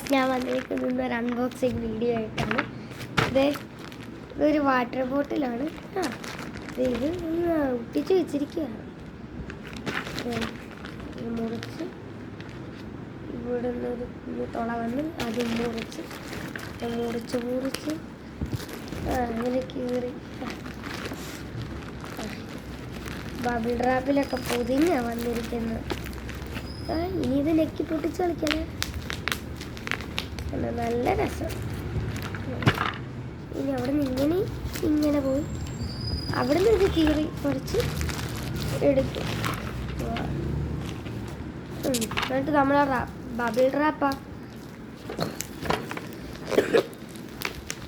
ഞാൻ വന്നിരിക്കുന്നത് ഒരു അൺബോക്സിങ് വീഡിയോ ആയിട്ടാണ്. ഇതൊരു വാട്ടർ ബോട്ടിലാണ്. ഇത് ഒട്ടിച്ച് വെച്ചിരിക്കുകയാണ്. മുറിച്ച് ഇവിടെ നിന്നൊരു തുള വന്ന് അത് മുറിച്ച് അങ്ങനെ കീറി ബബിൾ ഡ്രാപ്പിലൊക്കെ പൊതിഞ്ഞാണ് വന്നിരിക്കുന്നത്. ഇനി ഇത് നെക്കി പൊട്ടിച്ച് കളിക്കണേ. നല്ല രസം. ഇനി അവിടെ നിന്ന് ഇങ്ങനെ പോയി അവിടെ നിന്ന് ഇത് കീറി കുറച്ച് എടുക്കും. എന്നിട്ട് നമ്മളെ ബബിൾ ഡ്രാപ്പാ.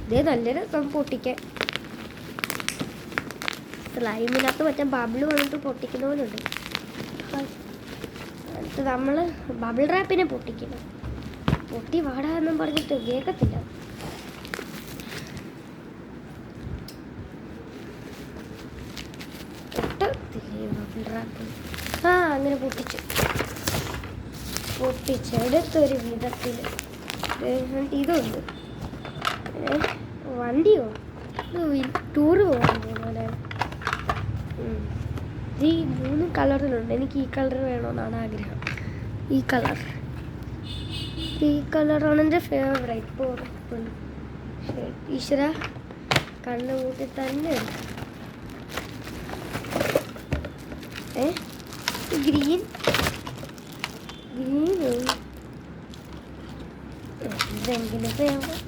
ഇതേ നല്ല രസം പൊട്ടിക്കാൻ. സ്ലൈമിനകത്ത് മറ്റേ ബബിൾ വന്നിട്ട് പൊട്ടിക്കുന്ന പോലെ ഉണ്ട്. എന്നിട്ട് നമ്മൾ ബബിൾ ഡ്രാപ്പിനെ പൊട്ടിക്കണം. പൊട്ടി വാടാന്നും പറഞ്ഞിട്ട് കേൾക്കത്തില്ല. അങ്ങനെ പൊട്ടിച്ചെടുത്തൊരു വിധത്തിൽ. ഇതുണ്ട് വണ്ടിയോ ടൂറ് പോകാൻ പോകുന്ന. ഈ 3 കളറിലുണ്ട്. എനിക്ക് ഈ കളർ വേണമെന്നാണ് ആഗ്രഹം. ഈ കളറാണ് എൻ്റെ ഫേവറേറ്റ്. Purple shade. ഈശ്വര കണ്ണ് കൂട്ടി തന്നെ ഉണ്ട്. ഗ്രീൻ ഇതെങ്കിലും ഫേവറേറ്റ്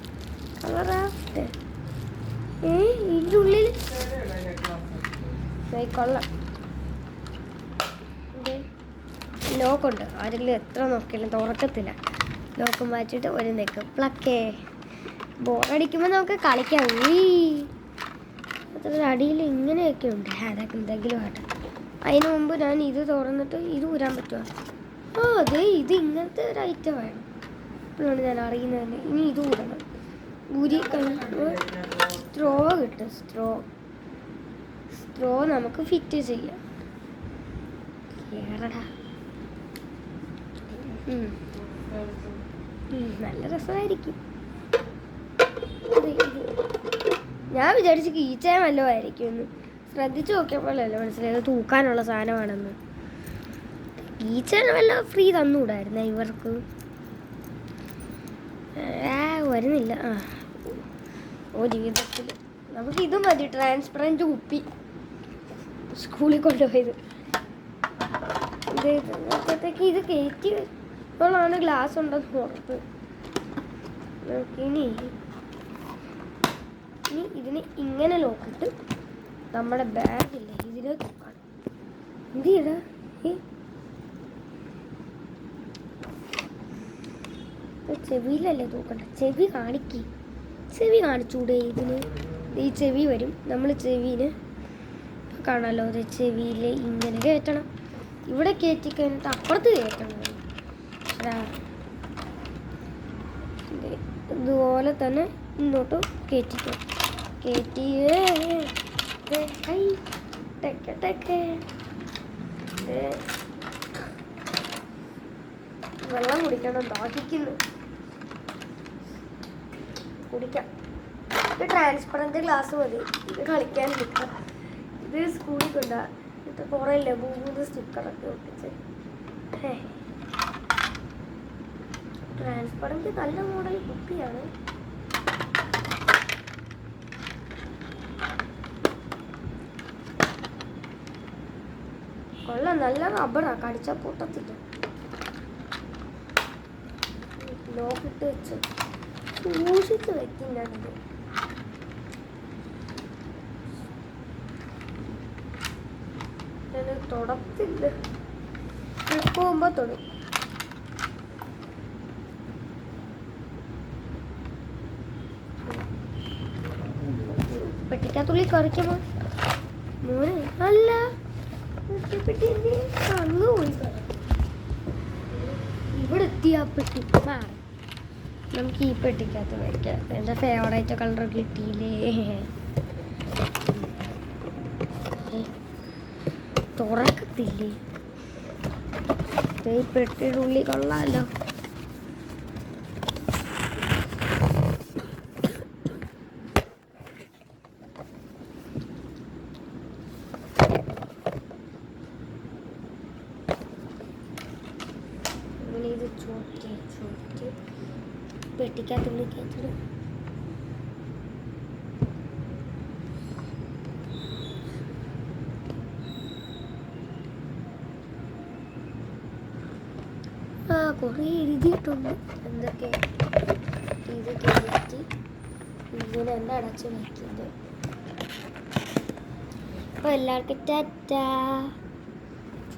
കളറാവട്ടെ. ഇതിൻ്റെ ഉള്ളിൽ കൊള്ളാം. ലോക്കുണ്ട്. ആരെങ്കിലും എത്ര നോക്കിയാലും തുറക്കത്തില്ല. ലോക്ക് മാറ്റിയിട്ട് ഒരു നെക്ക് പ്ലക്കേ. ബോറടിക്കുമ്പോൾ നമുക്ക് കളിക്കാം. അത്ര അടിയിൽ ഇങ്ങനെയൊക്കെ ഉണ്ട്. അതൊക്കെ എന്തെങ്കിലും ആട്ടെ. അതിന് മുമ്പ് ഞാൻ ഇത് തുറന്നിട്ട് ഇത് ഊരാൻ പറ്റുമോ? അതെ, ഇത് ഇങ്ങനത്തെ ഒരു ഐറ്റം വേണം. ഇപ്പോഴാണ് ഞാൻ അറിയുന്നത് തന്നെ. ഇനി ഇത് ഊരണം. ഊരി കഴിയുമ്പോൾ സ്ട്രോ കിട്ടും. സ്ട്രോ നമുക്ക് ഫിറ്റ് ചെയ്യാം. കേറടാ. നല്ല രസമായിരിക്കും. ഞാൻ വിചാരിച്ചു കീച്ചാൻ വല്ലതുമായിരിക്കും എന്ന്. ശ്രദ്ധിച്ചു നോക്കിയപ്പോഴല്ലോ മനസ്സിലായത് തൂക്കാനുള്ള സാധനമാണെന്ന്. കീച്ചാൻ വല്ല ഫ്രീ തന്നുകൂടായിരുന്നേ ഇവർക്ക്? വരുന്നില്ല. ജീവിതത്തിൽ നമുക്ക് ഇത് മതി. ട്രാൻസ്പെറൻറ്റ് കുപ്പി സ്കൂളിൽ കൊണ്ടുപോയത്. ഇപ്പോഴത്തേക്ക് ഇത് കയറ്റി ഇപ്പോഴാണ് ഗ്ലാസ് ഉണ്ടെന്ന് ഉറപ്പ്. ഇനി ഇതിന് ഇങ്ങനെ നോക്കിയിട്ട് നമ്മുടെ ബാഗില്ലേ ഇതിനെ തൂക്കണം. എന്ത് ചെയ്യടാ? ചെവിയിലല്ലേ തൂക്കണ്ട. ചെവി കാണിച്ചൂടെ ഇതിന്? ഈ ചെവി വരും. നമ്മൾ ചെവിയിൽ കാണാമല്ലോ. അത് ചെവിയിൽ ഇങ്ങനെ കയറ്റണം. ഇവിടെ കയറ്റി കഴിഞ്ഞിട്ട് അപ്പുറത്ത് കയറ്റണം. ഇതുപോലെ തന്നെ ഇങ്ങോട്ട് കയറ്റിക്കും. വെള്ളം കുടിക്കണം. ദാഹിക്കുന്നു. കുടിക്കാം. ഇത് ട്രാൻസ്പെറൻറ്റ് ഗ്ലാസ് മതി. ഇത് കളിക്കാൻ കിട്ടാം. ഇത് സ്കൂളിൽ കൊണ്ടാ. ഇത് കുറേ ലഘുവിൻ്റെ സ്റ്റിക്കറൊക്കെ ഒട്ടിച്ച്. ട്രാൻസ്പെറൻറ്റ് നല്ല മോഡൽ കുപ്പിയാണ്. കൊള്ളാം. നല്ല റബ്ബറാ. കടിച്ചാൽ പൊട്ടത്തില്ല. ലോക്കിട്ട് വെച്ച് സൂക്ഷിച്ച് വെക്കുന്നുണ്ട്. തൊടത്തില്ല. പോകുമ്പോൾ തൊടും. പെട്ടിക്കകത്തുള്ളി കറിക്കുമോ മോനെ? അല്ല, അങ്ങ് പോയി. ഇവിടെ എത്തിയ പെട്ടി മാറി. നമുക്ക് ഈ പെട്ടിക്കകത്ത് വയ്ക്കാം. എൻ്റെ ഫേവറേറ്റ് കളർ കിട്ടിയില്ലേ? തുറക്കത്തില്ലേ? ഈ പെട്ടിയുടെ ഉള്ളി കൊള്ളാമല്ലോ. ചോറ്റ് പെട്ടിക്കകത്ത് വിളിക്കത്തിടും. കുറേ എഴുതിയിട്ടുണ്ട് എന്തൊക്കെ. ഇത് കയറ്റി ഇങ്ങനെ തന്നെ അടച്ച് വയ്ക്കുന്നത്. അപ്പോൾ എല്ലാവർക്കും ടാറ്റാ.